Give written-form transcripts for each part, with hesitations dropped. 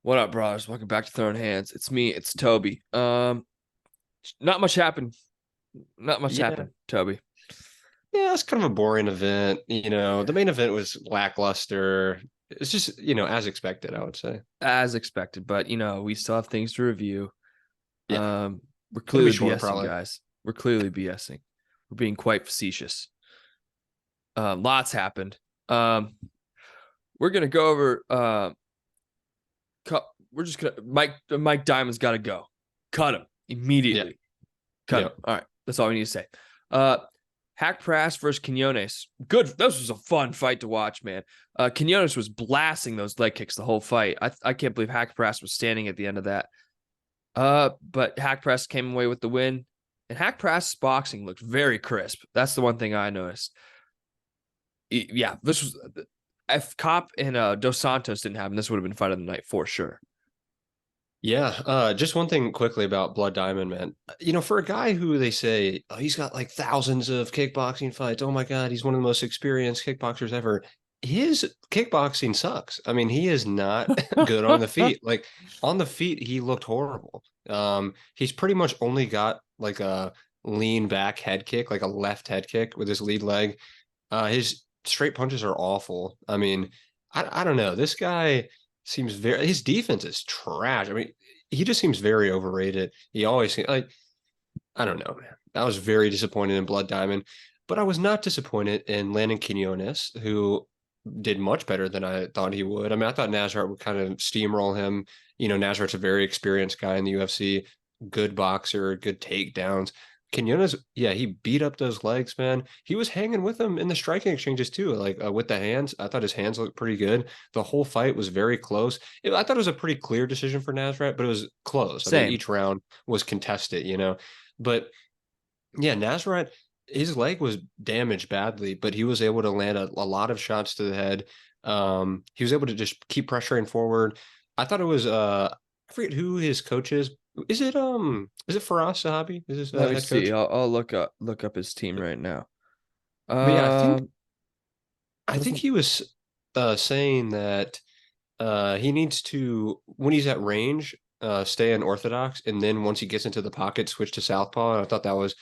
What up, brothers? Welcome back to Throwing Hands. It's me. It's Toby. Not much happened. Not much Yeah, happened, Toby. yeah, it's kind of a boring event. The main event was lackluster. It's just, as expected, I would say. As expected, but we still have things to review. Yeah, We're it'll be clearly short BSing, probably. guys. We're clearly BSing. We're being quite facetious. Lots happened. We're gonna go over. We're just gonna Mike Diamond's got to go. Cut him Yeah, immediately. Cut yeah. him. All right, that's all we need to say. Uh, Hack Prass versus Quinones. Good. This was a fun fight to watch, man. Quinones was blasting those leg kicks the whole fight. I can't believe Hack Prass was standing at the end of that. But Hack Prass came away with the win. And Hack Prass's boxing looked very crisp. That's the one thing I noticed. Yeah, this was if Cop and Dos Santos didn't happen, this would have been fight of the night for sure. Yeah, just one thing quickly about Blood Diamond, man. For a guy who they say, oh, he's got like thousands of kickboxing fights. Oh my God, he's one of the most experienced kickboxers ever. His kickboxing sucks. I mean, he is not good on the feet. Like on the feet, he looked horrible. He's pretty much only got like a lean back head kick, like a left head kick with his lead leg. His straight punches are awful. I mean, I don't know. This guy seems his defense is trash. I mean, he just seems very overrated. He always seems like I don't know, man. I was very disappointed in Blood Diamond, but I was not disappointed in Landon Quinones, who did much better than I thought he would. I mean, I thought Nazareth would kind of steamroll him. Nazareth's a very experienced guy in the UFC, good boxer, good takedowns. Quinones, yeah, he beat up those legs, man. He was hanging with him in the striking exchanges too, like with the hands. I thought his hands looked pretty good. The whole fight was very close. I thought it was a pretty clear decision for Nazareth, but it was close. I mean, Same. each round was contested. But yeah, Nazareth, his leg was damaged badly, but he was able to land a lot of shots to the head. He was able to just keep pressuring forward. I thought it was I forget who his coach is. Is it Faraz Sahabi? Is his Let me head see. coach? I'll look up his team right now. But yeah, I think Um, I think he was saying that he needs to when he's at range, stay unorthodox, and then once he gets into the pocket, switch to southpaw. And I thought that was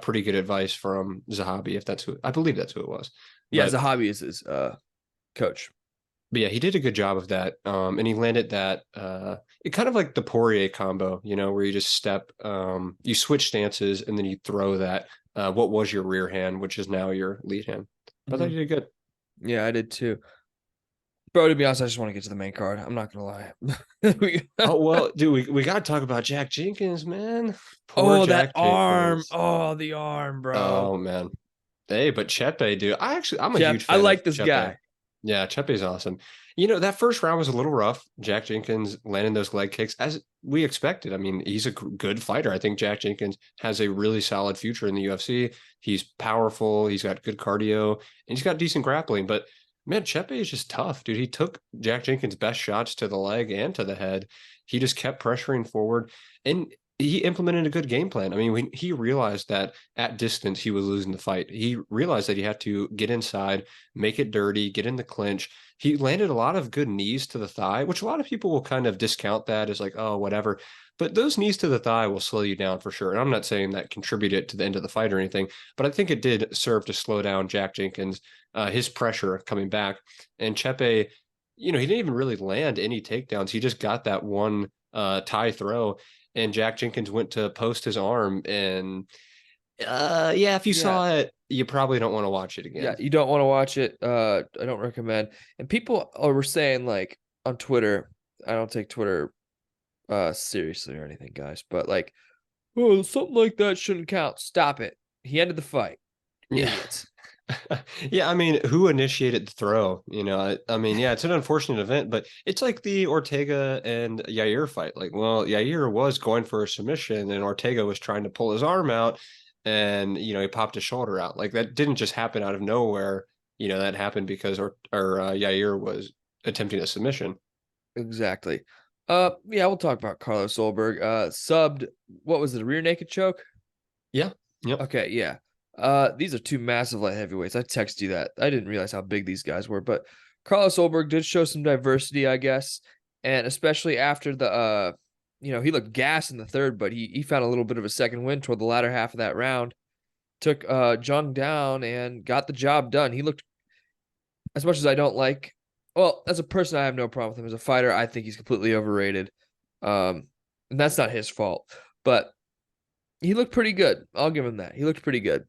pretty good advice from Zahabi, if that's who I believe that's who it was. yeah, But Zahabi is his coach. But yeah, he did a good job of that. And he landed that it kind of like the Poirier combo, where you just you switch stances and then you throw that what was your rear hand, which is now your lead hand. But I thought Mhm. he did good. Yeah, I did too. Bro, to be honest, I just want to get to the main card. I'm not gonna lie. Oh well, dude, we gotta talk about Jack Jenkins, man. Poor Oh, that Jack arm. Jenkins. Oh, the arm, bro. Oh man. Hey, but Chepe, dude, I'm a Jeff, huge I fan of like this Chepe. guy. Yeah, Chepe's awesome. That first round was a little rough. Jack Jenkins landing those leg kicks as we expected. I mean, he's a good fighter. I think Jack Jenkins has a really solid future in the UFC. He's powerful. He's got good cardio, and he's got decent grappling. But man, Chepe is just tough, dude. He took Jack Jenkins' best shots to the leg and to the head. He just kept pressuring forward, and he implemented a good game plan. I mean, when he realized that at distance he was losing the fight, he realized that he had to get inside, make it dirty, get in the clinch. He landed a lot of good knees to the thigh, which a lot of people will kind of discount that as like, oh, whatever. But those knees to the thigh will slow you down for sure. And I'm not saying that contributed to the end of the fight or anything, but I think it did serve to slow down Jack Jenkins, his pressure coming back. And Chepe, he didn't even really land any takedowns. He just got that one tie throw, and Jack Jenkins went to post his arm. And yeah, if you Yeah, saw it, you probably don't want to watch it yeah. again. You don't want to watch it. I don't recommend. And people were saying like on Twitter. I don't take Twitter seriously or anything, guys. But like, oh, something like that shouldn't count. Stop it. He ended the fight. Yeah. Idiots. Yeah, I mean, who initiated the throw? I mean, yeah, it's an unfortunate event, but it's like the Ortega and Yair fight. Like, well, Yair was going for a submission and Ortega was trying to pull his arm out and, he popped his shoulder out. Like that didn't just happen out of nowhere. That happened because Yair was attempting a submission. Exactly. Yeah, we'll talk about Carlos Solberg. Subbed. What was it? A rear naked choke? Yeah. Yep. Okay, yeah. These are two massive light heavyweights. I texted you that. I didn't realize how big these guys were, but Carlos Solberg did show some diversity, I guess. And especially after the he looked gassed in the third, but he found a little bit of a second wind toward the latter half of that round. Took Jung down and got the job done. He looked, as much as I don't like, well, as a person, I have no problem with him. As a fighter, I think he's completely overrated. And that's not his fault. But he looked pretty good. I'll give him that. He looked pretty good.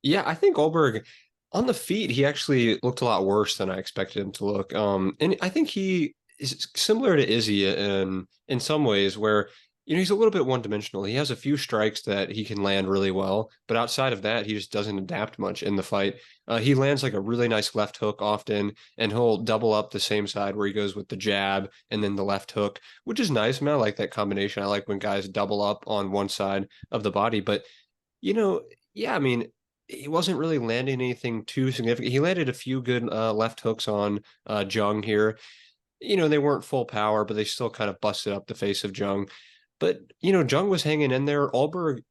Yeah, I think Goldberg on the feet, he actually looked a lot worse than I expected him to look. And I think he is similar to Izzy in some ways, where he's a little bit one dimensional. He has a few strikes that he can land really well, but outside of that, he just doesn't adapt much in the fight. He lands like a really nice left hook often, and he'll double up the same side where he goes with the jab and then the left hook, which is nice. I mean, I like that combination. I like when guys double up on one side of the body, but yeah, I mean, he wasn't really landing anything too significant. He landed a few good left hooks on Jung here. They weren't full power, but they still kind of busted up the face of Jung. But, Jung was hanging in there. Alberg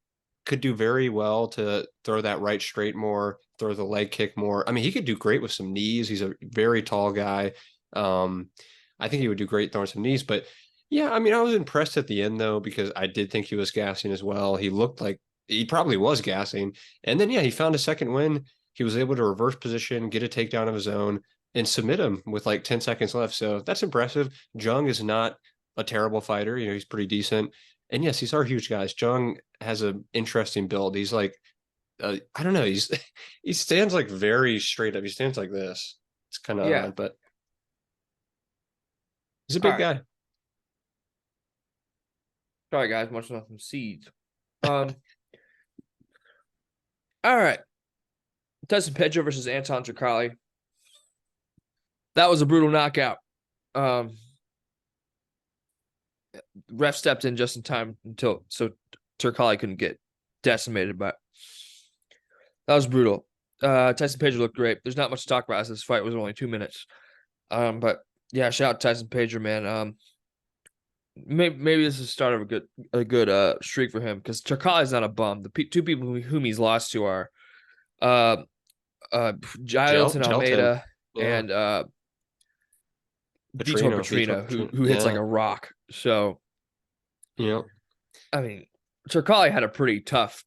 could do very well to throw that right straight more, throw the leg kick more. I mean, he could do great with some knees. He's a very tall guy. I think he would do great throwing some knees. But yeah, I mean, I was impressed at the end, though, because I did think he was gassing as well. He looked like he probably was gassing. And then, yeah, he found a second win. He was able to reverse position, get a takedown of his own, and submit him with like 10 seconds left. So that's impressive. Jung is not a terrible fighter. He's pretty decent. And yes, these are huge guys. Jung has an interesting build. He's like, I don't know. He stands like very straight up. He stands like this. It's kind of Yeah. odd, but he's a All big right. guy. Sorry, guys. Munching on some seeds. All right. Tyson Pedro versus Anton Turkalj. That was a brutal knockout. Ref stepped in just in time so Turkalj couldn't get decimated, but that was brutal. Tyson Pedro looked great. There's not much to talk about as this fight was only 2 minutes. But yeah, shout out to Tyson Pedro, man. Maybe this is the start of a good streak for him, because Turkalj is not a bum. The two people whom he's lost to are Jailton Gelton. Almeida Yeah. and Vitor Vitor Petrino, who hits like Yeah. a rock. So Yeah. I mean, Turkalj had a pretty tough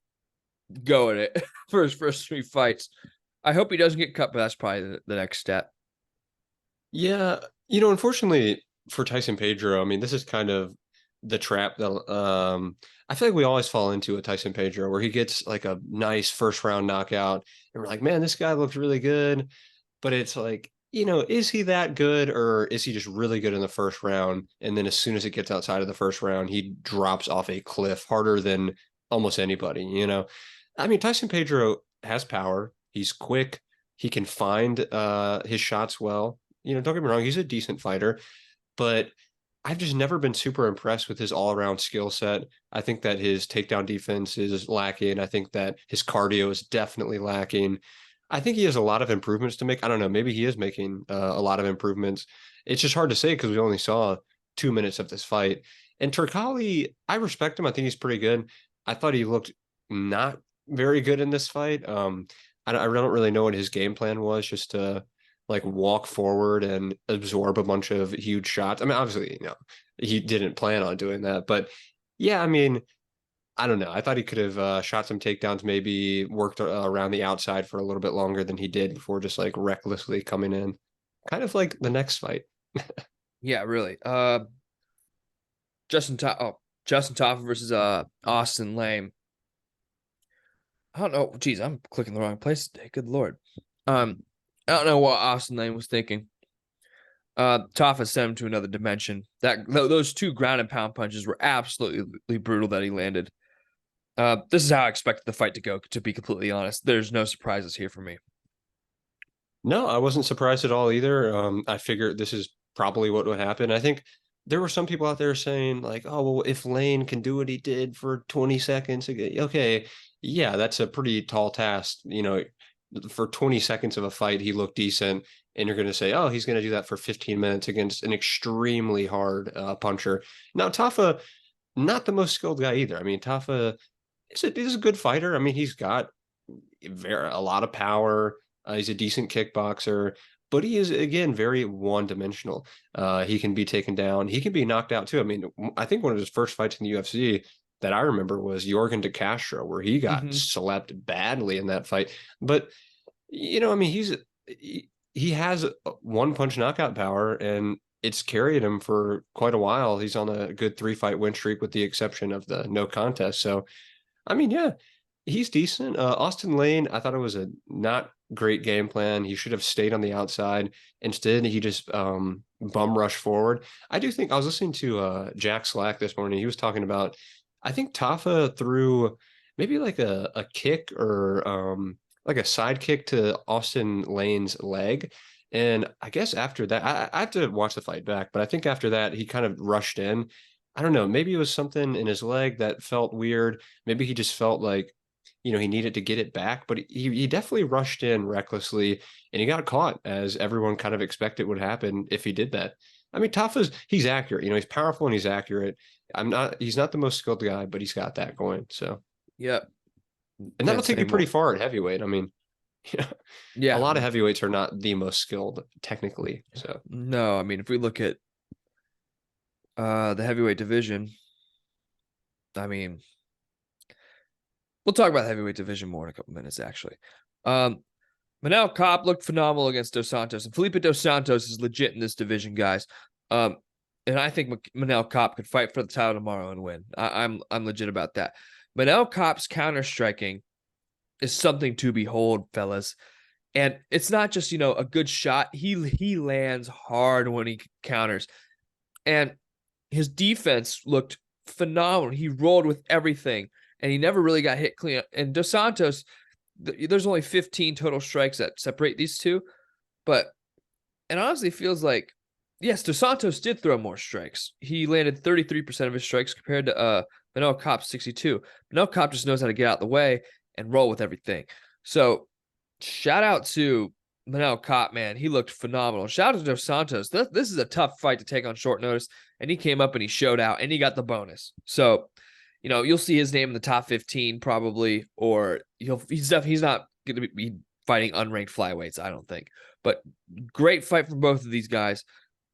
go at it for his first 3 fights. I hope he doesn't get cut, but that's probably the next step. Yeah. Unfortunately for Tyson Pedro, I mean, this is kind of the trap that I feel like we always fall into with Tyson Pedro, where he gets like a nice first round knockout, and we're like, man, this guy looks really good. But it's like, is he that good, or is he just really good in the first round? And then as soon as it gets outside of the first round, he drops off a cliff harder than almost anybody. I mean, Tyson Pedro has power. He's quick. He can find his shots well. Don't get me wrong, he's a decent fighter, but I've just never been super impressed with his all-around skill set. I think that his takedown defense is lacking. I think that his cardio is definitely lacking. I think he has a lot of improvements to make. I don't know. Maybe he is making a lot of improvements. It's just hard to say because we only saw 2 minutes of this fight. And Turkalj, I respect him. I think he's pretty good. I thought he looked not very good in this fight. I don't really know what his game plan was, just to like walk forward and absorb a bunch of huge shots. I mean, obviously, he didn't plan on doing that, but yeah, I mean, I don't know. I thought he could have shot some takedowns, maybe worked around the outside for a little bit longer than he did before just like recklessly coming in. Kind of like the next fight. Yeah, really. Justin Taffa versus Austin Lame. I don't know. Geez, I'm clicking the wrong place today. Good Lord. I don't know what Austin Lane was thinking. Taffa sent him to another dimension. Those 2 ground and pound punches were absolutely brutal that he landed. This is how I expected the fight to go, to be completely honest. There's no surprises here for me. No, I wasn't surprised at all either. I figured this is probably what would happen. I think there were some people out there saying like, oh, well, if Lane can do what he did for 20 seconds, okay, yeah, that's a pretty tall task. For 20 seconds of a fight, he looked decent. And you're going to say, oh, he's going to do that for 15 minutes against an extremely hard puncher. Now, Taffa, not the most skilled guy either. I mean, Taffa is a good fighter. I mean, he's got a lot of power. He's a decent kickboxer, but he is, again, very one-dimensional. He can be taken down. He can be knocked out too. I mean, I think one of his first fights in the UFC that I remember was Jorgen De Castro, where he got Mm-hmm. slapped badly in that fight. But, I mean, he has a one-punch knockout power, and it's carried him for quite a while. He's on a good 3-fight win streak with the exception of the no contest. So, I mean, yeah, he's decent. Austin Lane, I thought it was a not great game plan. He should have stayed on the outside. Instead, he just bum rush forward. I do think I was listening to Jack Slack this morning. He was talking about, I think Tafa threw maybe like a kick or like a side kick to Austin Lane's leg. And I guess after that, I have to watch the fight back, but I think after that, he kind of rushed in. I don't know. Maybe it was something in his leg that felt weird. Maybe he just felt like, he needed to get it back, but he definitely rushed in recklessly, and he got caught, as everyone kind of expected would happen if he did that. I mean, he's accurate. He's powerful and he's accurate. He's not the most skilled guy, but he's got that going. So, Yep. and that'll Can't take say you pretty more. far at heavyweight. I mean, a Yeah. lot of heavyweights are not the most skilled technically. So, No, I mean, if we look at the heavyweight division, I mean, we'll talk about the heavyweight division more in a couple minutes, actually. Manel Kopp looked phenomenal against Dos Santos, and Felipe Dos Santos is legit in this division, guys. And I think Manel Kopp could fight for the title tomorrow and win. I'm legit about that. Manel Kopp's counter striking is something to behold, fellas. And it's not just, a good shot. He lands hard when he counters. And his defense looked phenomenal. He rolled with everything, and he never really got hit clean. And Dos Santos, there's only 15 total strikes that separate these two. But it honestly feels like, yes, Dos Santos did throw more strikes. He landed 33% of his strikes compared to Manel Kopp's 62. Manel Kopp just knows how to get out of the way and roll with everything. So shout out to Manel Kopp, man. He looked phenomenal. Shout out to Dos Santos. This is a tough fight to take on short notice, and he came up and he showed out, and he got the bonus. So, you'll see his name in the top 15 probably, or he's not going to be fighting unranked flyweights, I don't think. But great fight for both of these guys,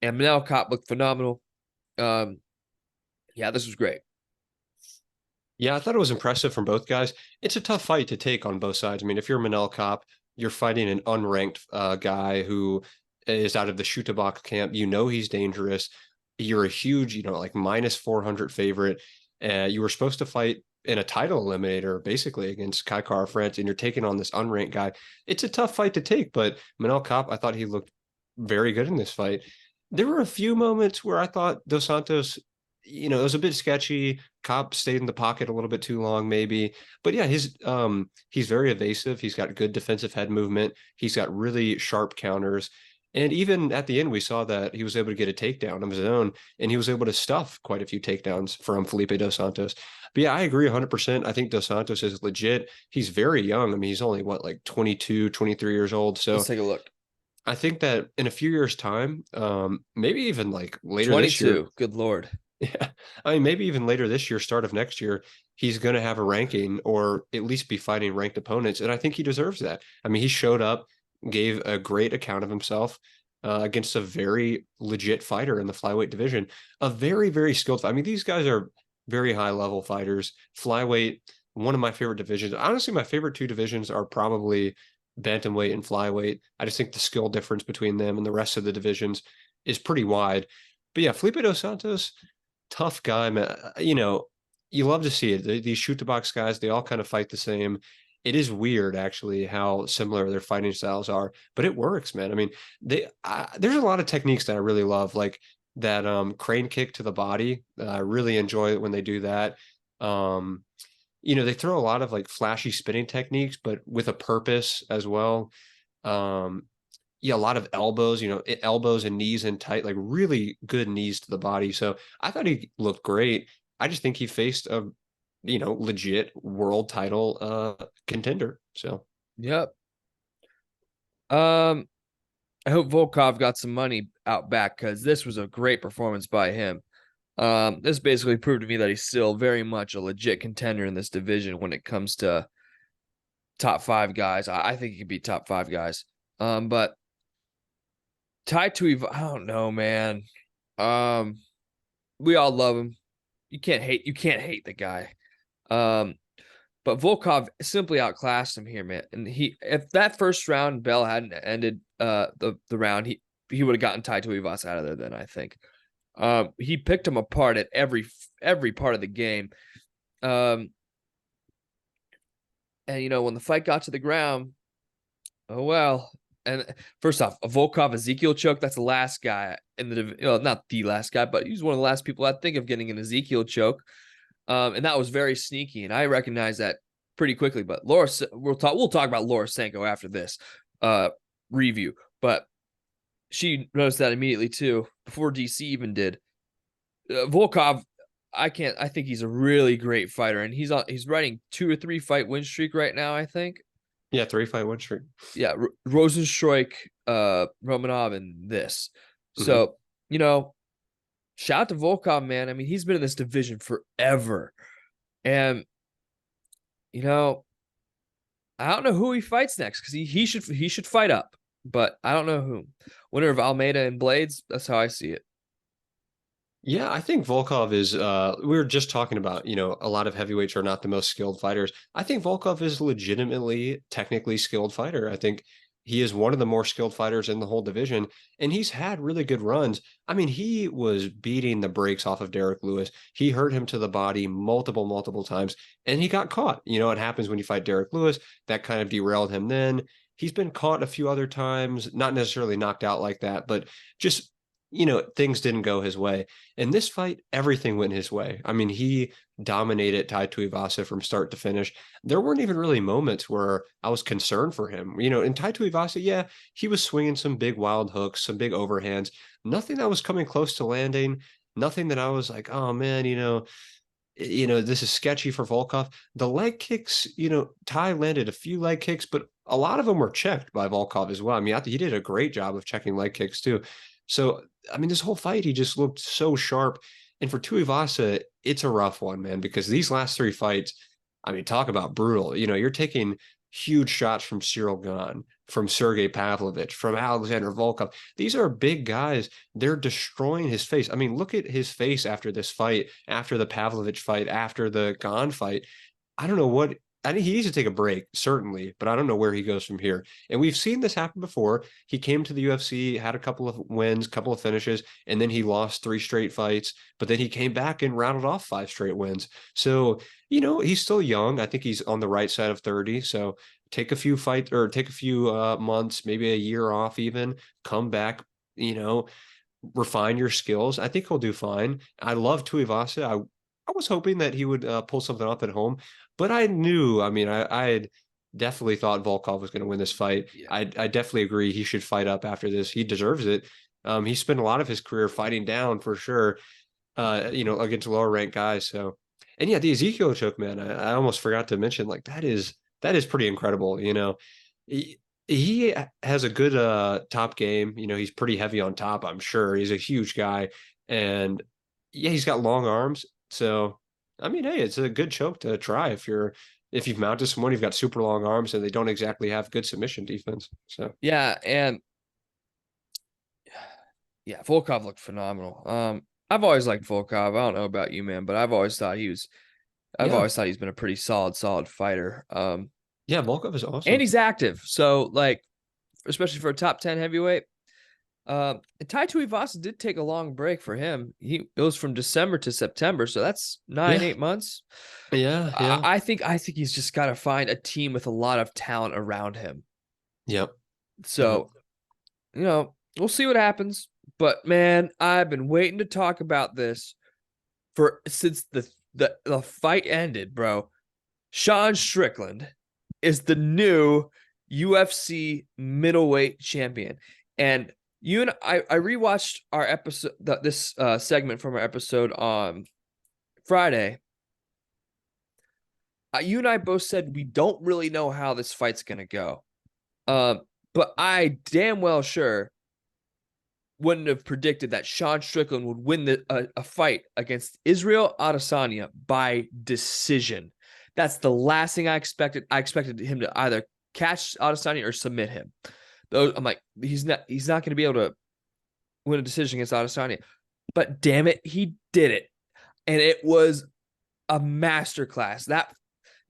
and Manel Kopp looked phenomenal. Yeah, this was great. yeah, I thought it was impressive from both guys. It's a tough fight to take on both sides. I mean, if you're Manel Kopp, you're fighting an unranked guy who is out of the Chutabak camp. He's dangerous. You're a huge, like minus 400 favorite. You were supposed to fight in a title eliminator, basically, against Kai Kara France, and you're taking on this unranked guy. It's a tough fight to take, but Manel Kopp, I thought he looked very good in this fight. There were a few moments where I thought Dos Santos, it was a bit sketchy. Kopp stayed in the pocket a little bit too long, maybe. But yeah, he's very evasive. He's got good defensive head movement. He's got really sharp counters. And even at the end, we saw that he was able to get a takedown of his own, and he was able to stuff quite a few takedowns from Felipe Dos Santos. But yeah, I agree 100%. I think Dos Santos is legit. He's very young. I mean, he's only, like 22, 23 years old. So Let's take a look. I think that in a few years' time, maybe even like later 22. this year. Good Lord. Yeah. I mean, maybe even later this year, start of next year, he's going to have a ranking or at least be fighting ranked opponents. And I think he deserves that. I mean, he showed up, gave a great account of himself against a very legit fighter in the flyweight division. A very, very skilled. I mean, these guys are very high level fighters. Flyweight, one of my favorite divisions. Honestly, my favorite two divisions are probably bantamweight and flyweight. I just think the skill difference between them and the rest of the divisions is pretty wide. But yeah, Felipe Dos Santos, tough guy, man. You love to see it. These shoot the box guys, they all kind of fight the same. It is weird, actually, how similar their fighting styles are, but it works, man. I mean, there's a lot of techniques that I really love, like that crane kick to the body. I really enjoy it when they do that. They throw a lot of like flashy spinning techniques, but with a purpose as well. Yeah, a lot of elbows, elbows and knees in tight, like really good knees to the body. So I thought he looked great. I just think he faced a, legit world title contender. So, Yep. I hope Volkov got some money out back, because this was a great performance by him. This basically proved to me that he's still very much a legit contender in this division when it comes to top 5 guys. I think he could be top 5 guys. But Tai Tuivasa, I don't know, man. Um, we all love him. You can't hate the guy. Um, but Volkov simply outclassed him here, man. And if that first round bell hadn't ended the round, he would have gotten Tai Tuivasa out of there then, I think. He picked him apart at every part of the game. And when the fight got to the ground, oh well. And first off, a Volkov Ezekiel choke, that's the last guy in the not the last guy, but he's one of the last people I'd think of getting an Ezekiel choke. And that was very sneaky, and I recognize that pretty quickly. But we'll talk about Laura Sanko after this review. But she noticed that immediately too, before DC even did. Volkov, I think he's a really great fighter, and he's riding 2 or 3 fight win streak right now, I think. Yeah, 3-fight win streak. Yeah, Rosenstruik, Romanov, and this. So, shout out to Volkov, man. I mean, he's been in this division forever. And, I don't know who he fights next, because he should fight up, but I don't know who. Winner of Almeida and Blades, that's how I see it. Yeah, I think Volkov is we were just talking about, a lot of heavyweights are not the most skilled fighters. I think Volkov is legitimately technically skilled fighter. I think he is one of the more skilled fighters in the whole division, and he's had really good runs. I mean, he was beating the brakes off of Derek Lewis. He hurt him to the body multiple times, and he got caught. It happens when you fight Derek Lewis. That kind of derailed him then. He's been caught a few other times, not necessarily knocked out like that, but just things didn't go his way. In this fight, everything went his way. I mean, he dominated Tai Tuivasa from start to finish. There weren't even really moments where I was concerned for him. In Tai Tuivasa, yeah, he was swinging some big wild hooks, some big overhands. Nothing that was coming close to landing. Nothing that I was like, oh man, this is sketchy for Volkov. The leg kicks, Tai landed a few leg kicks, but a lot of them were checked by Volkov as well. I mean, he did a great job of checking leg kicks too. So, I mean, this whole fight, he just looked so sharp. And for Tuivasa, it's a rough one, man, because these last 3 fights, I mean, talk about brutal. You're taking huge shots from Cyril Gane, from Sergey Pavlovich, from Alexander Volkov. These are big guys. They're destroying his face. I mean, look at his face after this fight, after the Pavlovich fight, after the Gane fight. I don't know what. I think he needs to take a break, certainly, but I don't know where he goes from here. And we've seen this happen before. He came to the UFC, had a couple of wins, couple of finishes, and then he lost 3 straight fights. But then he came back and rounded off 5 straight wins. So, he's still young. I think he's on the right side of 30. So take a few months, maybe a year off even, come back, refine your skills. I think he'll do fine. I love Tuivasa. I was hoping that he would pull something off at home, but I knew, I mean, I had definitely thought Volkov was going to win this fight. Yeah. I definitely agree he should fight up after this. He deserves it. He spent a lot of his career fighting down for sure, against lower ranked guys. So, and yeah, the Ezekiel choke, man, I almost forgot to mention, like, that is pretty incredible. He has a good top game. He's pretty heavy on top, I'm sure. He's a huge guy. And yeah, he's got long arms. So, I mean, hey, it's a good choke to try if you've mounted someone, you've got super long arms, and they don't exactly have good submission defense. So Yeah, and yeah, Volkov looked phenomenal. I've always liked Volkov. I don't know about you, man, but I've always thought he's been a pretty solid fighter. Yeah, Volkov is awesome. And he's active. So, like, especially for a top 10 heavyweight. Tai Tuivasa did take a long break for him. It was from December to September, so that's 8 months. Yeah. I think he's just got to find a team with a lot of talent around him. Yep. So, we'll see what happens. But man, I've been waiting to talk about this since the fight ended, bro. Sean Strickland is the new UFC middleweight champion, and you and I rewatched our episode, this segment from our episode on Friday. You and I both said we don't really know how this fight's going to go. But I damn well sure wouldn't have predicted that Sean Strickland would win a fight against Israel Adesanya by decision. That's the last thing I expected. I expected him to either catch Adesanya or submit him. I'm like, he's not going to be able to win a decision against Adesanya. But damn it, he did it. And it was a masterclass. That,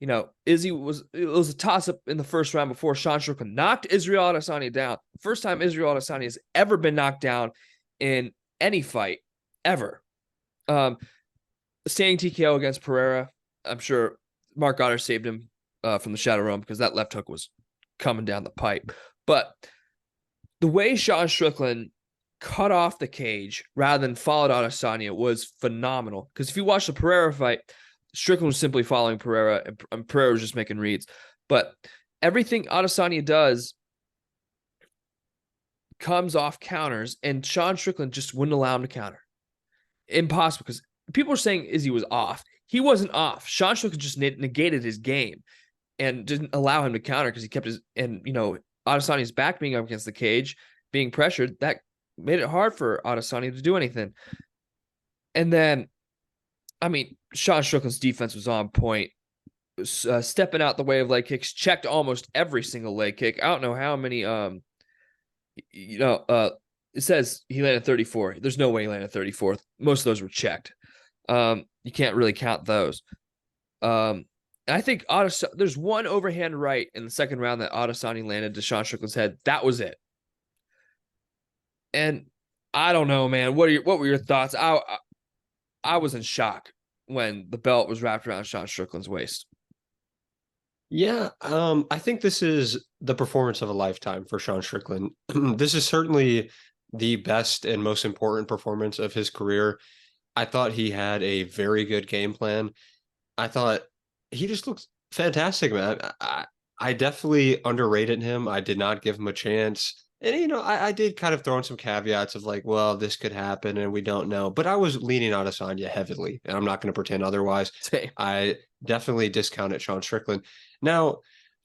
it was a toss-up in the first round before Sean Strickland knocked Israel Adesanya down. First time Israel Adesanya has ever been knocked down in any fight, ever. Standing TKO against Pereira, I'm sure Mark Goddard saved him from the Shadow Realm because that left hook was coming down the pipe. But the way Sean Strickland cut off the cage rather than followed Adesanya was phenomenal. Because if you watch the Pereira fight, Strickland was simply following Pereira, and Pereira was just making reads. But everything Adesanya does comes off counters, and Sean Strickland just wouldn't allow him to counter. Impossible, because people are saying Izzy was off. He wasn't off. Sean Strickland just negated his game and didn't allow him to counter because he kept his, and Adesanya's back being up against the cage, being pressured, that made it hard for Adesanya to do anything. And then, Sean Strickland's defense was on point, stepping out the way of leg kicks, checked almost every single leg kick. I don't know how many, it says he landed 34. There's no way he landed 34th. Most of those were checked. You can't really count those. I think there's one overhand right in the second round that Adesanya landed to Sean Strickland's head. That was it. And I don't know, man. What were your thoughts? I was in shock when the belt was wrapped around Sean Strickland's waist. Yeah, I think this is the performance of a lifetime for Sean Strickland. This is certainly the best and most important performance of his career. I thought he had a very good game plan. I thought he just looked fantastic, man. I definitely underrated him. I did not give him a chance. And, I did kind of throw in some caveats of like, well, this could happen and we don't know. But I was leaning on Adesanya heavily, and I'm not going to pretend otherwise. Same. I definitely discounted Sean Strickland. Now,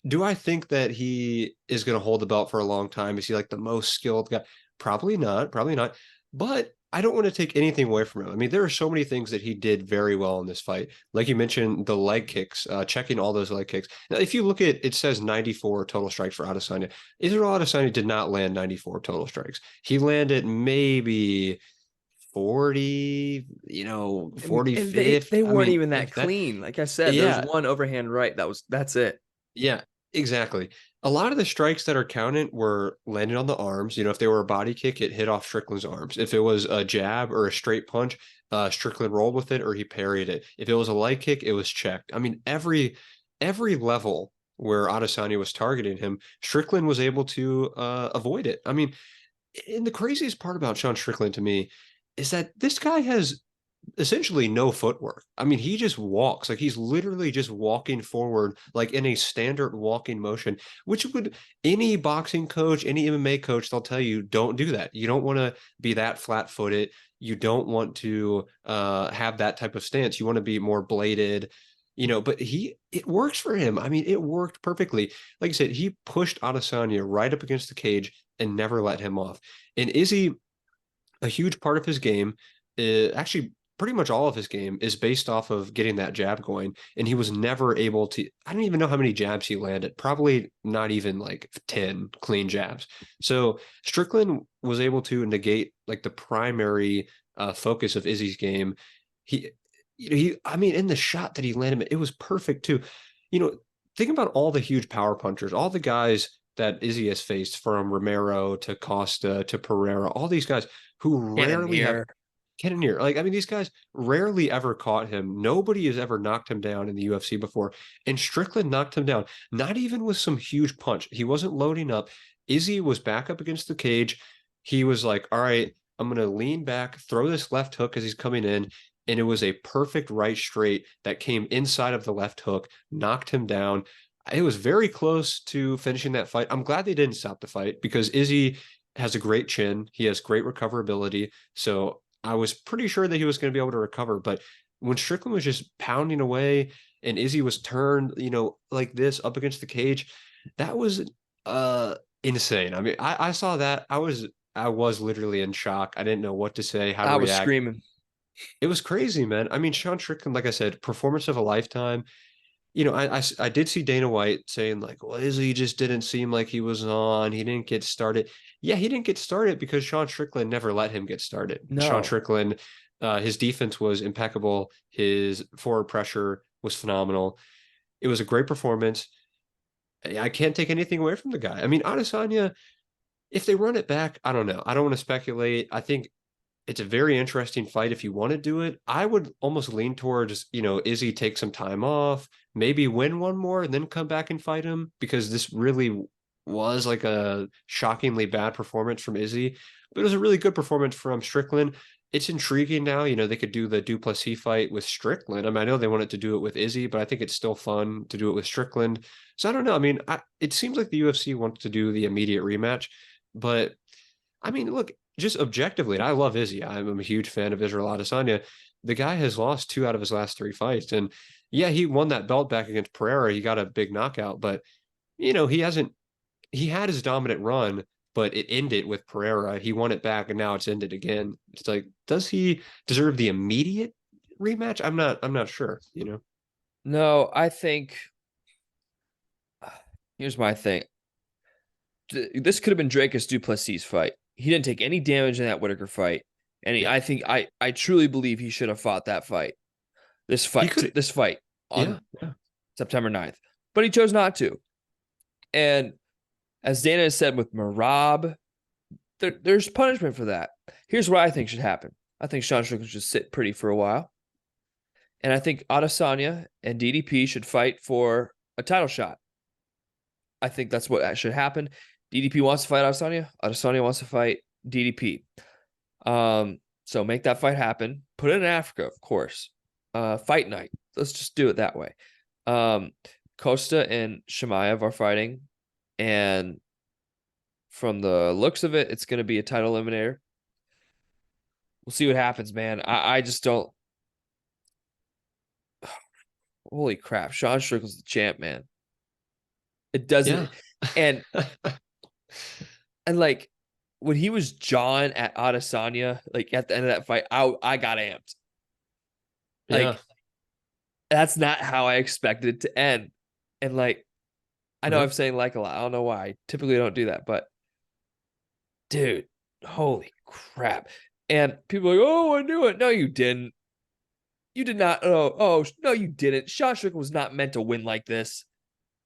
do I think that he is going to hold the belt for a long time? Is he like the most skilled guy? Probably not. Probably not. But I don't want to take anything away from him. There are so many things that he did very well in this fight. Like you mentioned, the leg kicks, checking all those leg kicks. Now, if you look at it says 94 total strikes for Adesanya. Israel Adesanya did not land 94 total strikes. He landed maybe 40, 45th. They weren't even that clean. Like I said, there's one overhand right. That's it. Yeah, exactly. A lot of the strikes that are counted were landing on the arms. If they were a body kick, it hit off Strickland's arms. If it was a jab or a straight punch, Strickland rolled with it or he parried it. If it was a leg kick, it was checked. Every level where Adesanya was targeting him, Strickland was able to avoid it. And the craziest part about Sean Strickland to me is that this guy has essentially no footwork. He just walks, like he's literally just walking forward, like in a standard walking motion, which would any boxing coach, any MMA coach, they'll tell you, don't do that. You don't want to be that flat footed. You don't want to have that type of stance. You want to be more bladed, but it works for him. It worked perfectly. Like I said, he pushed Adesanya right up against the cage and never let him off. And Izzy, a huge part of his game, actually pretty much all of his game is based off of getting that jab going. And he was never able to, I don't even know how many jabs he landed, probably not even like 10 clean jabs. So Strickland was able to negate like the primary focus of Izzy's game. He, in the shot that he landed, it was perfect too. Think about all the huge power punchers, all the guys that Izzy has faced, from Romero to Costa to Pereira, all these guys who rarely have Cannonier. These guys rarely ever caught him. Nobody has ever knocked him down in the UFC before. And Strickland knocked him down, not even with some huge punch. He wasn't loading up. Izzy was back up against the cage. He was like, all right, I'm going to lean back, throw this left hook as he's coming in. And it was a perfect right straight that came inside of the left hook, knocked him down. It was very close to finishing that fight. I'm glad they didn't stop the fight because Izzy has a great chin. He has great recoverability. So I was pretty sure that he was going to be able to recover. But when Strickland was just pounding away and Izzy was turned, like this up against the cage, that was insane. I saw that. I was literally in shock. I didn't know what to say, how to react. I was screaming. It was crazy, man. Sean Strickland, like I said, performance of a lifetime. I did see Dana White saying like, well, Izzy just didn't seem like he was on. He didn't get started. Yeah, he didn't get started because Sean Strickland never let him get started. Sean No. Strickland, his defense was impeccable. His forward pressure was phenomenal. It was a great performance. I can't take anything away from the guy. I mean, Adesanya, if they run it back, I don't know. I don't want to speculate. I think it's a very interesting fight if you want to do it. I would almost lean towards, Izzy take some time off, maybe win one more and then come back and fight him because this really was like a shockingly bad performance from Izzy, but it was a really good performance from Strickland. It's intriguing now, they could do the DuPlessis fight with Strickland. I mean, I know they wanted to do it with Izzy, but I think it's still fun to do it with Strickland. So I don't know. I mean, it seems like the UFC wants to do the immediate rematch, but I mean, look, just objectively, and I love Izzy. I'm a huge fan of Israel Adesanya. The guy has lost 2 out of his last 3 fights. And yeah, he won that belt back against Pereira. He got a big knockout, but he had his dominant run, but it ended with Pereira. He won it back and now it's ended again. It's like, does he deserve the immediate rematch? I'm not sure. No, I think here's my thing. This could have been Dracus Duplessis fight. He didn't take any damage in that Whitaker fight. And Yeah. I truly believe he should have fought that fight. This He fight could, this fight yeah. on September 9th. But he chose not to. And as Dana has said with Marab, there's punishment for that. Here's what I think should happen. I think Sean Strickland should sit pretty for a while. And I think Adesanya and DDP should fight for a title shot. I think that's what should happen. DDP wants to fight Adesanya. Adesanya wants to fight DDP. So make that fight happen. Put it in Africa, of course. Fight night. Let's just do it that way. Costa and Shemaev are fighting, and from the looks of it, it's going to be a title eliminator. We'll see what happens, man. I just don't. Holy crap! Sean Strickland's the champ, man. It doesn't, Yeah. and like when he was jawing at Adesanya, like at the end of that fight, I got amped. Yeah. Like that's not how I expected it to end. And like I know Yeah. I'm saying like a lot. I don't know why. I typically don't do that, but dude, holy crap. And people are like, oh, I knew it. No, you didn't. You did not. Oh, no, you didn't. Sean Strickland was not meant to win like this.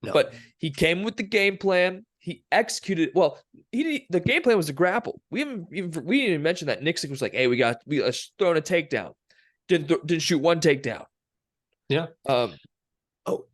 No. But he came with the game plan. He executed. Well, the game plan was to grapple. We didn't even mention that Nixick was like, "Hey, let's throw in a takedown." Didn't shoot one takedown. Yeah. Um, Oh,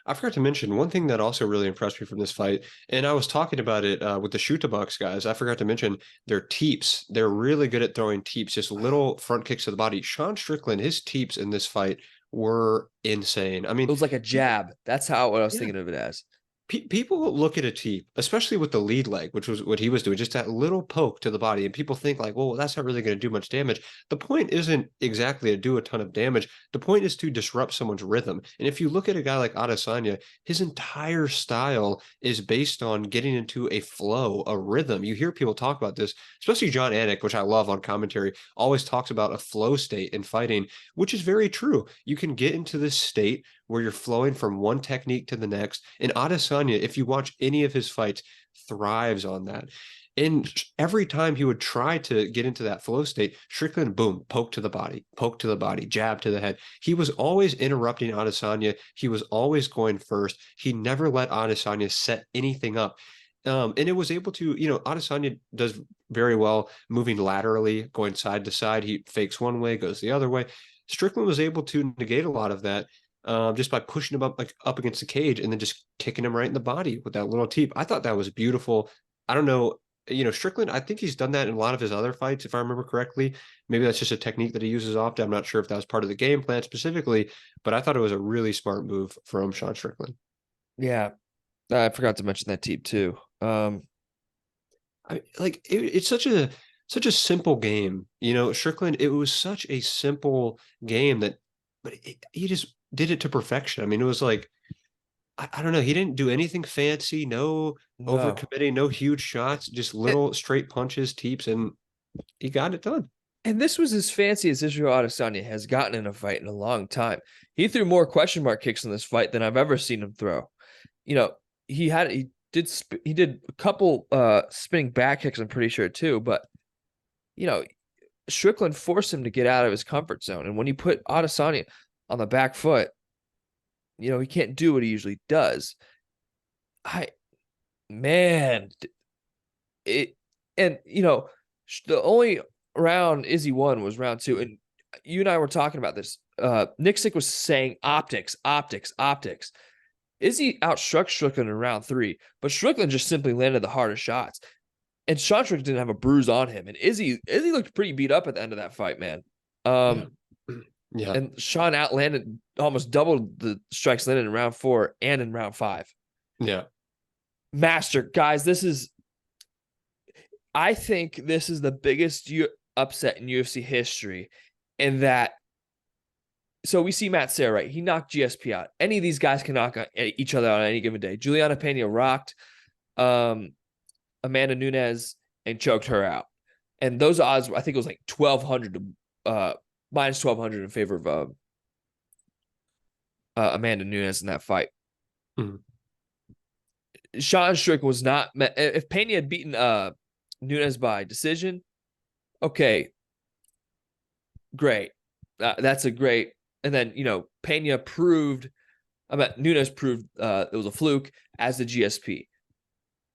I forgot to mention one thing that also really impressed me from this fight, and I was talking about it with the Shoot Bucks guys. I forgot to mention their teeps. They're really good at throwing teeps, just little front kicks to the body. Sean Strickland, his teeps in this fight were insane. I it mean, was like a people, jab. That's how what I was yeah, thinking of it as. people look at a teep, especially with the lead leg, which was what he was doing, just that little poke to the body, and people think like, well, that's not really going to do much damage. The point isn't exactly to do a ton of damage. The point is to disrupt someone's rhythm. And if you look at a guy like Adesanya, his entire style is based on getting into a flow, a rhythm. You hear people talk about this, especially John Anik, which I love on commentary, always talks about a flow state in fighting, which is very true. You can get into this state where you're flowing from one technique to the next. And Adesanya, if you watch any of his fights, thrives on that. And every time he would try to get into that flow state, Strickland, boom, poke to the body, jab to the head. He was always interrupting Adesanya. He was always going first. He never let Adesanya set anything up. And it was able to, Adesanya does very well moving laterally, going side to side. He fakes one way, goes the other way. Strickland was able to negate a lot of that just by pushing him up against the cage and then just kicking him right in the body with that little teep. I thought that was beautiful. I don't know, Strickland, I think he's done that in a lot of his other fights, if I remember correctly. Maybe that's just a technique that he uses often. I'm not sure if that was part of the game plan specifically, but I thought it was a really smart move from Sean Strickland. Yeah, I forgot to mention that team too. It's such a simple game, Strickland. It was such a simple game but he just did it to perfection. I mean, it was like I don't know. He didn't do anything fancy, no No, overcommitting, no huge shots, just it, little straight punches, teeps, and he got it done. And this was as fancy as Israel Adesanya has gotten in a fight in a long time. He threw more question mark kicks in this fight than I've ever seen him throw. You know, he did a couple spinning back kicks, I'm pretty sure too, but you know, Strickland forced him to get out of his comfort zone. And when you put Adesanya on the back foot, you know, he can't do what he usually does. Man, it, and you know, the only round Izzy won was round 2. And you and I were talking about this. Nick Sick was saying optics, optics, optics. Izzy outstruck Strickland in round 3, but Strickland just simply landed the hardest shots. And Sean Strickland didn't have a bruise on him. And Izzy looked pretty beat up at the end of that fight, man. Yeah. And Sean outlanded almost doubled the strikes landed in round 4 and in round 5. Yeah. Master, guys, I think this is the biggest upset in UFC history in that. So we see Matt Serra, right? He knocked GSP out. Any of these guys can knock each other out on any given day. Juliana Pena rocked Amanda Nunes and choked her out. And those odds, I think it was like 1,200 to minus 1,200 in favor of Amanda Nunes in that fight. Mm-hmm. Sean Strickland was not. If Pena had beaten Nunes by decision, okay, great. That's a great. And then, you know, Pena proved, Nunes proved it was a fluke as the GSP.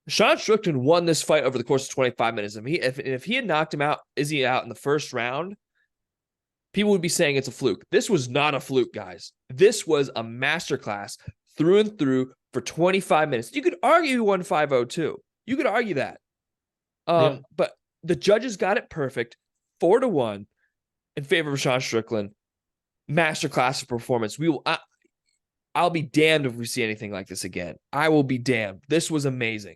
Sean Strickland won this fight over the course of 25 minutes. I mean, if he had knocked him out, Izzy out in the first round, people would be saying it's a fluke. This was not a fluke, guys. This was a masterclass through and through for 25 minutes. You could argue he won 5-0 too. You could argue that. But the judges got it perfect, 4-1 in favor of Sean Strickland. Masterclass of performance. I'll be damned if we see anything like this again. I will be damned. This was amazing.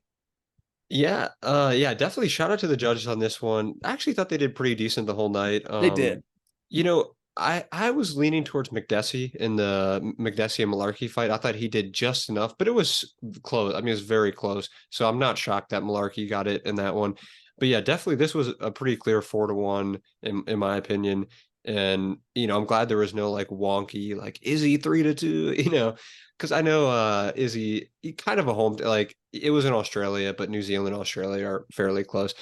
Yeah, definitely shout out to the judges on this one. I actually thought they did pretty decent the whole night. They did. You know, I was leaning towards McDessie in the McDessie and Malarkey fight. I thought he did just enough, but it was close. I mean, it was very close. So I'm not shocked that Malarkey got it in that one. But yeah, definitely this was a pretty clear 4-1 in my opinion. And you know, I'm glad there was no like wonky like Izzy 3-2, you know, because I know Izzy kind of a home, like it was in Australia, but New Zealand and Australia are fairly close.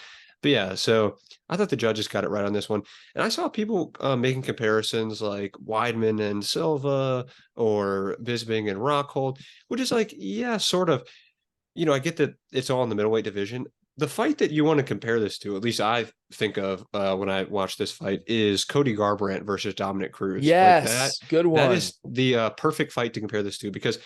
But yeah, so I thought the judges got it right on this one. And I saw people making comparisons like Weidman and Silva or Bisping and Rockhold, which is like, yeah, sort of, you know, I get that it's all in the middleweight division. The fight that you want to compare this to, at least I think of when I watch this fight, is Cody Garbrandt versus Dominic Cruz. Yes, like good one. That is the perfect fight to compare this to because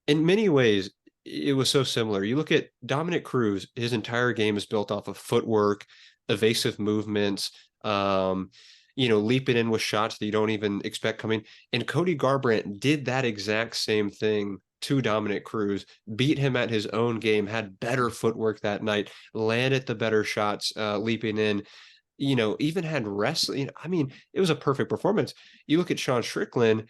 in many ways, it was so similar. You look at Dominic Cruz, his entire game is built off of footwork, evasive movements, you know, leaping in with shots that you don't even expect coming. And Cody Garbrandt did that exact same thing to Dominic Cruz, beat him at his own game, had better footwork that night, landed the better shots, leaping in, you know, even had wrestling. I mean, it was a perfect performance. You look at Sean Strickland,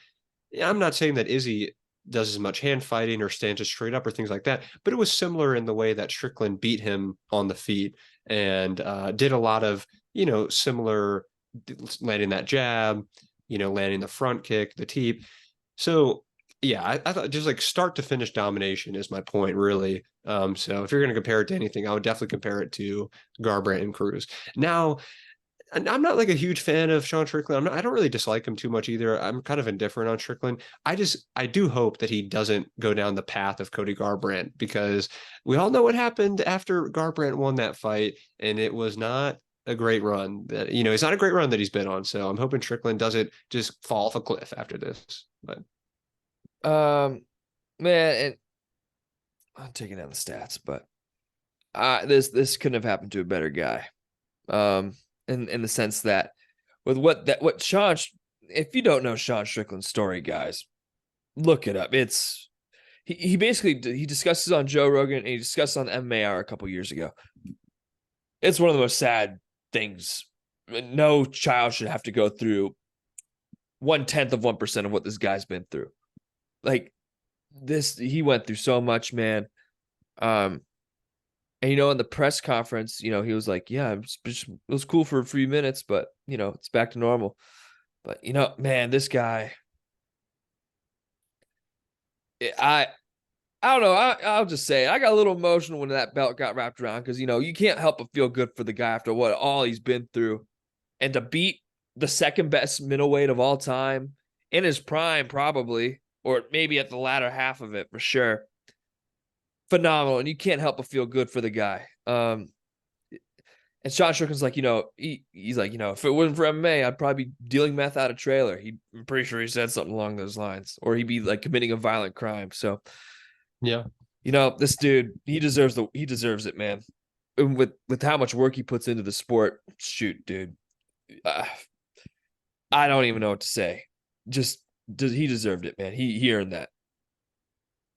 I'm not saying that Izzy does as much hand fighting or stands just straight up or things like that, but it was similar in the way that Strickland beat him on the feet and did a lot of, you know, similar landing that jab, you know, landing the front kick, the teep. So yeah, I thought just like start to finish domination is my point, really. So if you're going to compare it to anything, I would definitely compare it to Garbrandt and Cruz. Now, I'm not like a huge fan of Sean Strickland. I don't really dislike him too much either. I'm kind of indifferent on Strickland. I do hope that he doesn't go down the path of Cody Garbrandt because we all know what happened after Garbrandt won that fight, and it was not a great run. That you know, it's not a great run that he's been on. So I'm hoping Strickland doesn't just fall off a cliff after this. But man, and I'm taking down the stats, but this couldn't have happened to a better guy. In the sense that with what Sean, if you don't know Sean Strickland's story, guys, look it up. It's he basically he discusses on Joe Rogan and he discussed on MMA Hour a couple years ago. It's one of the most sad things. No child should have to go through 0.1% of what this guy's been through. Like this, he went through so much, man. And in the press conference, he was like, "Yeah, it was cool for a few minutes, but it's back to normal." But man, this guy, I I don't know. I'll just say I got a little emotional when that belt got wrapped around because you can't help but feel good for the guy after what all he's been through, and to beat the second best middleweight of all time in his prime, probably, or maybe at the latter half of it for sure. Phenomenal, and you can't help but feel good for the guy. And Sean Strickland's like, he's like, if it wasn't for MMA, I'd probably be dealing meth out of trailer. I'm pretty sure he said something along those lines, or he'd be like committing a violent crime. So, Yeah. this dude, he deserves it, man. And with how much work he puts into the sport, shoot, dude, I don't even know what to say. Just he deserved it, man. He earned that.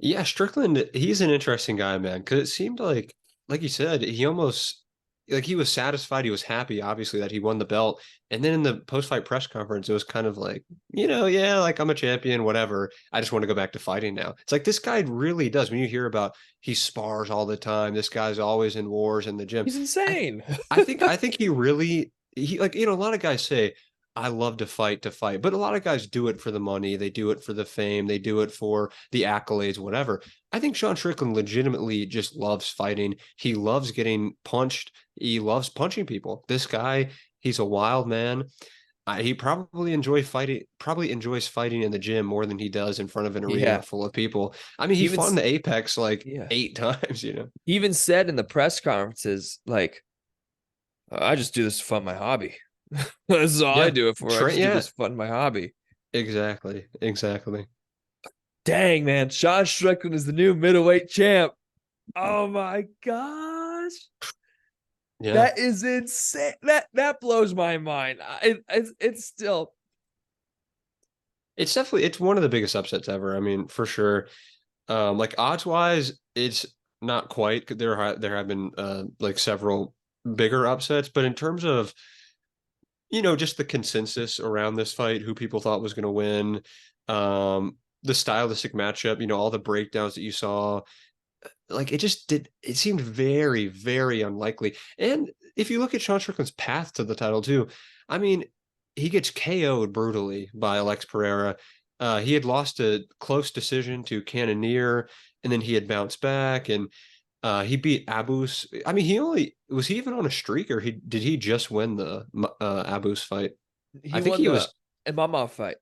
Yeah, Strickland, he's an interesting guy, man, because it seemed like you said, he almost like he was satisfied, he was happy, obviously, that he won the belt. And then in the post-fight press conference, it was kind of like, yeah, like I'm a champion, whatever. I just want to go back to fighting now. It's like this guy really does. When you hear about he spars all the time, this guy's always in wars in the gym. He's I insane. I think he really he like a lot of guys say I love to fight, but a lot of guys do it for the money, they do it for the fame, they do it for the accolades, whatever. I think Sean Strickland legitimately just loves fighting. He loves getting punched. He loves punching people. This guy, he's a wild man. He probably enjoys fighting in the gym more than he does in front of an arena Yeah. full of people. I mean, he Even fought in the Apex like yeah. 8 times. He even said in the press conferences, like, I just do this to fund my hobby. This is all I Yeah. do it for. I just do Yeah, this to fund my hobby. exactly. Exactly. Dang, man. Sean Strickland is the new middleweight champ. Oh my gosh. Yeah. That is insane. That blows my mind. It's still. It's one of the biggest upsets ever. I mean, for sure. Like odds wise, it's not quite. There have been like several bigger upsets, but in terms of just the consensus around this fight, who people thought was going to win, the stylistic matchup, all the breakdowns that you saw, like it seemed very, very unlikely. And if you look at Sean Strickland's path to the title too, I mean, he gets KO'd brutally by Alex Pereira. He had lost a close decision to Cannonier, and then he had bounced back, and he beat Abus. I mean, he even on a streak, or did he just win the Abus fight? He I think won he the was. Imama fight.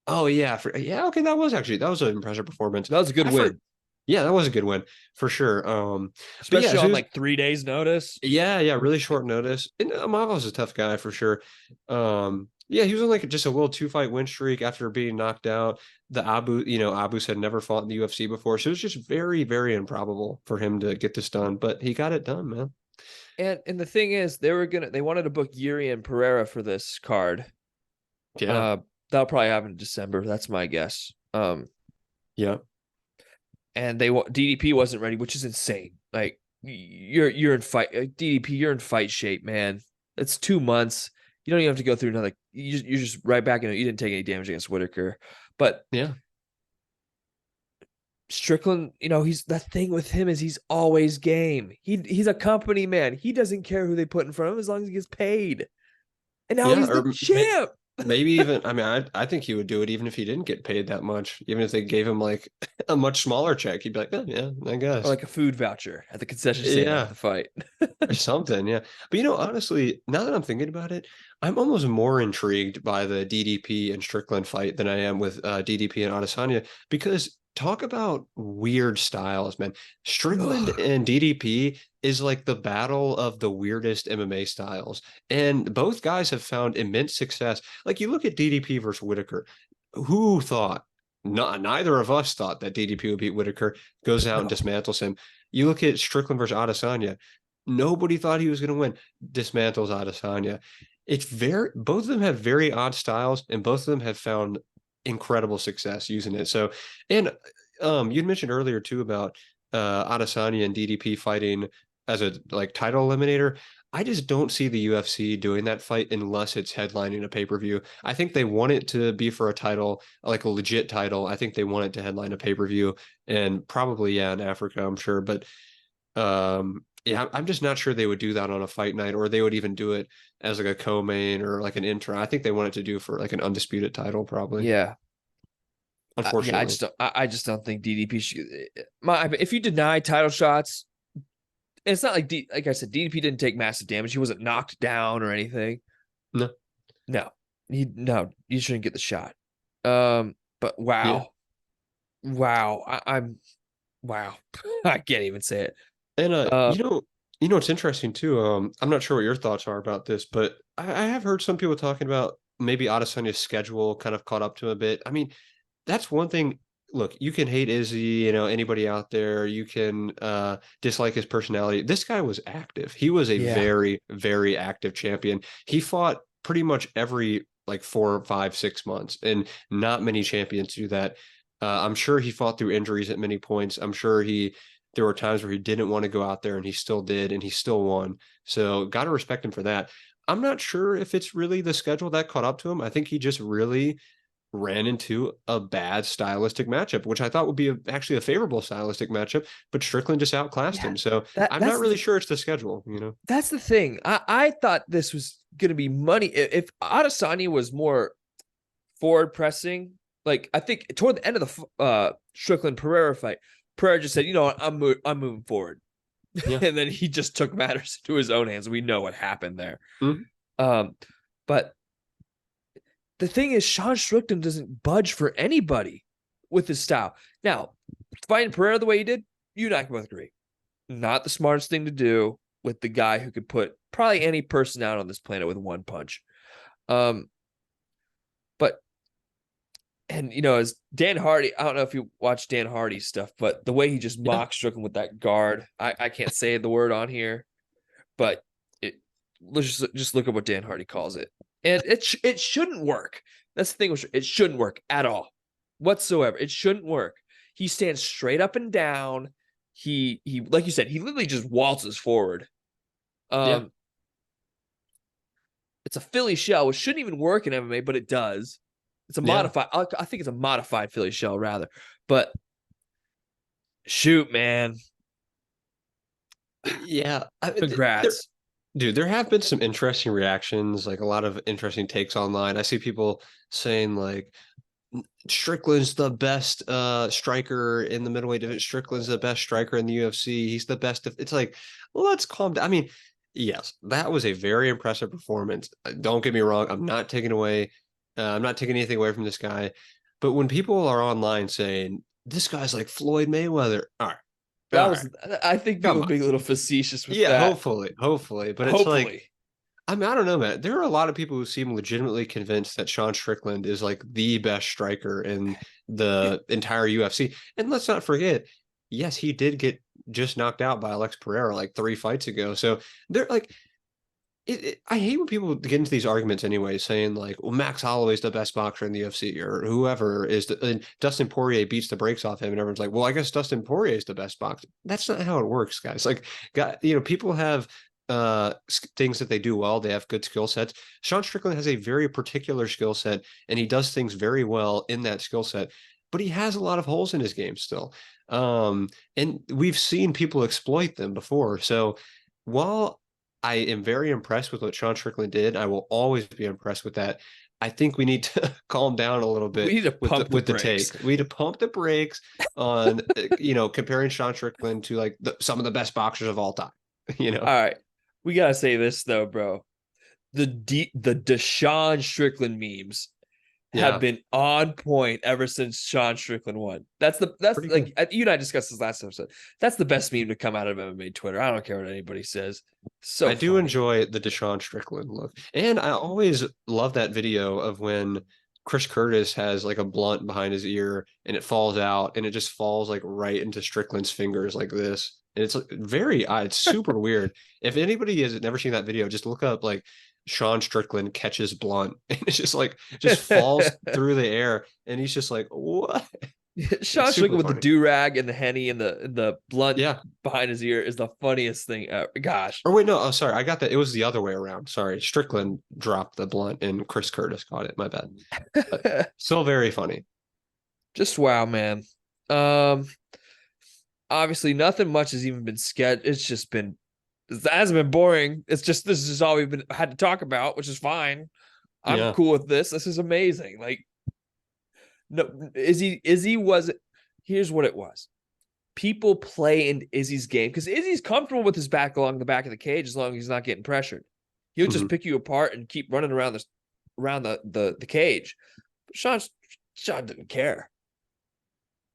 Oh yeah, yeah. Okay, that was an impressive performance. That was a good win, Yeah, that was a good win for sure. But yeah, especially so on like 3 days' notice. yeah, really short notice. And Amavo's a tough guy for sure. Yeah, he was on like just a little 2-fight win streak after being knocked out. The Abus had never fought in the UFC before, so it was just very, very improbable for him to get this done. But he got it done, man. And the thing is, they wanted to book Yuri and Pereira for this card. Yeah, That'll probably happen in December. That's my guess. yeah, And DDP wasn't ready, which is insane. Like you're in fight DDP, you're in fight shape, man. It's 2 months. You don't even have to go through another. You're just right back in it. You didn't take any damage against Whitaker, but yeah. Strickland, he's the thing with him is he's always game. He's a company man. He doesn't care who they put in front of him as long as he gets paid. And now Yeah, he's the champ. maybe even, I mean, I think he would do it even if he didn't get paid that much. Even if they gave him like a much smaller check, he'd be like, yeah, I Or guess. like a food voucher at the concession stand after Yeah, the fight. or something. Yeah. But honestly, now that I'm thinking about it, I'm almost more intrigued by the DDP and Strickland fight than I am with DDP and Adesanya, because talk about weird styles, man. Strickland and DDP is like the battle of the weirdest MMA styles. And both guys have found immense success. Like you look at DDP versus Whitaker. Who thought? Neither of us thought that DDP would beat Whitaker, goes out and No. dismantles him. You look at Strickland versus Adesanya. Nobody thought he was going to win. Dismantles Adesanya. Both of them have very odd styles, and both of them have found incredible success using it. So, and you'd mentioned earlier too about Adesanya and DDP fighting as a like title eliminator. I just don't see the UFC doing that fight unless it's headlining a pay-per-view. I think they want it to be for a title, like a legit title. I think they want it to headline a pay-per-view, and probably, yeah, in Africa, I'm sure. But Yeah, I'm just not sure they would do that on a fight night, or they would even do it as like a co-main or like an intro. I think they wanted to do for like an undisputed title, probably. Yeah. Yeah, Unfortunately, I just don't think DDP should. If you deny title shots, it's not like like I said, DDP didn't take massive damage. He wasn't knocked down or anything. no, No, you shouldn't get the shot. But yeah, wow, wow. I can't even say it. and Uh, it's interesting too. I'm not sure what your thoughts are about this, but I have heard some people talking about maybe Adesanya's schedule kind of caught up to him a bit. I mean, that's one thing. Look, you can hate Izzy, anybody out there. You can dislike his personality. This guy was active. He was a yeah, very, very active champion. He fought pretty much every like 4, 5, 6 months, and not many champions do that. I'm sure he fought through injuries at many points. I'm sure there were times where he didn't want to go out there, and he still did, and he still won. So got to respect him for that. I'm not sure if it's really the schedule that caught up to him. I think he just really ran into a bad stylistic matchup, which I thought would be actually a favorable stylistic matchup, but Strickland just outclassed yeah. him. So I'm not That's really sure it's the schedule. that's the thing. I thought this was gonna be money. If Adesanya was more forward pressing, like I think toward the end of the Strickland Pereira fight, Pereira just said, I'm moving forward, Yeah. and then he just took matters into his own hands. We know what happened there. Mhm. But the thing is, Sean Strickland doesn't budge for anybody with his style. Now, fighting Pereira the way he did, you and I can both agree, not the smartest thing to do with the guy who could put probably any person out on this planet with one punch. Um, but as Dan Hardy, I don't know if you watch Dan Hardy's stuff, but the way he just Yeah. mocks Strickland with that guard, I can't say the word on here, but let's just look at what Dan Hardy calls it, and it shouldn't work. That's the thing. It shouldn't work at all, whatsoever. It shouldn't work. He stands straight up and down. He like you said, he literally just waltzes forward. Yeah. It's a Philly shell, which shouldn't even work in MMA, but it does. It's a Yeah. modified. I think it's a modified Philly shell rather. But shoot, man, Yeah. congrats. Dude, there have been some interesting reactions, like a lot of interesting takes online. I see people saying like Strickland's the best striker in the middleweight division. Strickland's the best striker in the UFC. He's the best. It's like, let's calm down. I mean, yes, that was a very impressive performance. Don't get me wrong. I'm not taking anything away from this guy. But when people are online saying this guy's like Floyd Mayweather, all right, That all was. right, I think people come are on. being a little facetious with Yeah, that. hopefully. But it's like, Hopefully, I don't know, man. There are a lot of people who seem legitimately convinced that Sean Strickland is like the best striker in the entire UFC. And let's not forget, yes, he did get just knocked out by Alex Pereira like 3 fights ago. So they're like, I hate when people get into these arguments anyway, saying like, well, Max Holloway's the best boxer in the UFC or whoever and Dustin Poirier beats the brakes off him. And everyone's like, well, I guess Dustin Poirier is the best boxer. That's not how it works, guys. Like, people have things that they do well. They have good skill sets. Sean Strickland has a very particular skill set, and he does things very well in that skill set. But he has a lot of holes in his game still, and we've seen people exploit them before. So while I am very impressed with what Sean Strickland did, I will always be impressed with that. I think we need to calm down a little we bit need to with pump the the take. brakes. We need to pump the brakes on comparing Sean Strickland to like some of the best boxers of all time. All right, we gotta say this though, bro. The Deshaun Strickland memes have Yeah, been on point ever since Sean Strickland won. That's pretty like good. you and I discussed this last episode. That's the best meme to come out of MMA Twitter. I don't care what anybody says. So I do funny. enjoy the Deshaun Strickland look. And I always love that video of when Chris Curtis has like a blunt behind his ear and it falls out and it just falls like right into Strickland's fingers like this. And it's it's super weird. If anybody has never seen that video, just look up like Sean Strickland catches blunt and it's just falls through the air and he's just like, what? Sean It's super Strickland with the funny. do rag and the henny and the blunt Yeah. behind his ear is the funniest thing ever. Gosh, Or wait, no, oh, sorry. I got that. It was the other way around. Sorry. Strickland dropped the blunt and Chris Curtis caught it. My bad. But still very funny. just wow, man. Um, Obviously nothing much has even been sketched. It's just been This hasn't been boring. It's just this is all we've had to talk about, which is fine. I'm Yeah. cool with this. This is amazing. Like, no, Izzy was. Here's what it was. People play in Izzy's game because Izzy's comfortable with his back along the back of the cage as long as he's not getting pressured. He'll just Mhm. pick you apart and keep running around the cage. But Sean didn't care.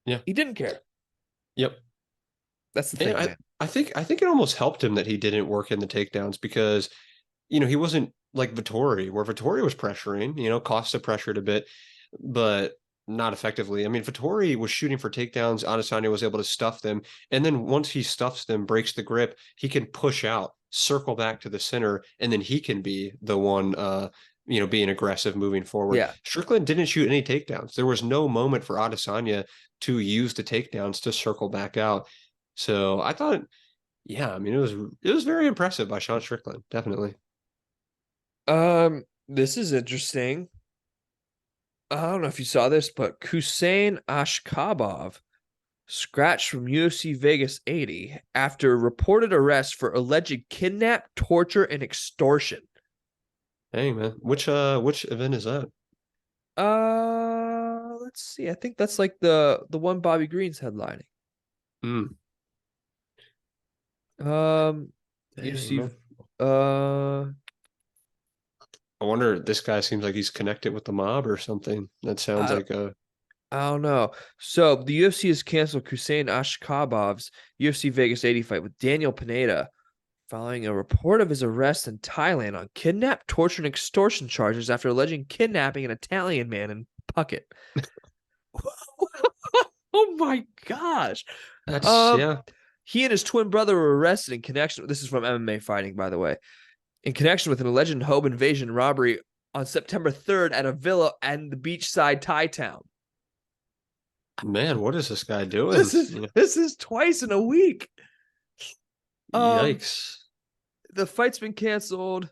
Yeah. He didn't care. Yep. That's the And thing, man. I think it almost helped him that he didn't work in the takedowns because, he wasn't like Vittori, where Vittori was pressuring, Costa pressured a bit, but not effectively. I mean, Vittori was shooting for takedowns. Adesanya was able to stuff them. And then once he stuffs them, breaks the grip, he can push out, circle back to the center, and then he can be the one, being aggressive moving forward. Yeah. Strickland didn't shoot any takedowns. There was no moment for Adesanya to use the takedowns to circle back out. So I thought, yeah, I mean, it was very impressive by Sean Strickland, definitely. This is interesting. I don't know if you saw this, but Hussein Ashkabov scratched from UFC Vegas 80 after reported arrest for alleged kidnap, torture, and extortion. Hey man, which event is that? Let's see. I think that's like the one Bobby Green's headlining. Hmm. Um, Dang, UFC. man. Uh, I wonder. This guy seems like he's connected with the mob or something. That sounds I like a. I don't know. So the UFC has canceled Hussein Ashkabov's UFC Vegas 80 fight with Daniel Pineda following a report of his arrest in Thailand on kidnap, torture, and extortion charges after alleging kidnapping an Italian man in Phuket. Oh my gosh. That's Um, yeah. he and his twin brother were arrested in connection. This is from MMA Fighting, by the way, in connection with an alleged home invasion robbery on September 3rd at a villa in the beachside Thai town. Man, what is this guy doing? This is Yeah. this is twice in a week. Um, Yikes. the fight's been canceled.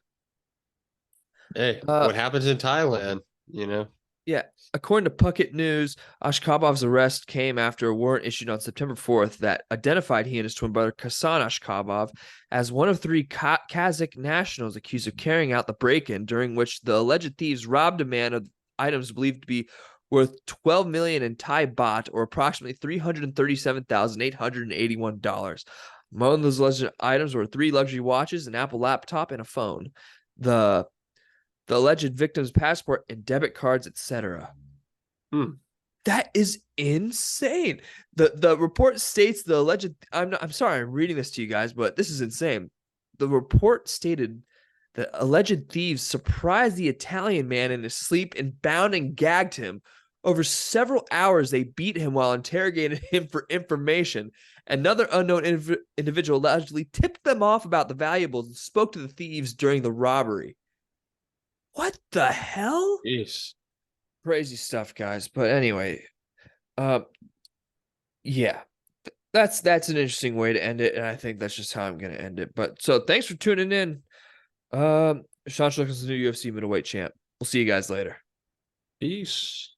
Hey, Uh, what happens in Thailand? You know. Yeah, according to Phuket News, Ashkabov's arrest came after a warrant issued on September 4th that identified he and his twin brother Kasan Ashkabov as one of three Kazakh nationals accused of carrying out the break-in, during which the alleged thieves robbed a man of items believed to be worth 12 million in Thai baht, or approximately $337,881. Among those alleged items were 3 luxury watches, an Apple laptop, and a phone. The the alleged victim's passport and debit cards, etc. Hmm. That is insane. The report states the alleged. I'm sorry, I'm reading this to you guys, but this is insane. The report stated that alleged thieves surprised the Italian man in his sleep and bound and gagged him. Over several hours, they beat him while interrogating him for information. Another unknown individual allegedly tipped them off about the valuables and spoke to the thieves during the robbery. What the hell? Jeez. Crazy stuff, guys. But anyway, uh, yeah, that's an interesting way to end it, and I think that's just how I'm gonna end it. But so thanks for tuning in. Sean Strickland's the new UFC middleweight champ. We'll see you guys later. Peace.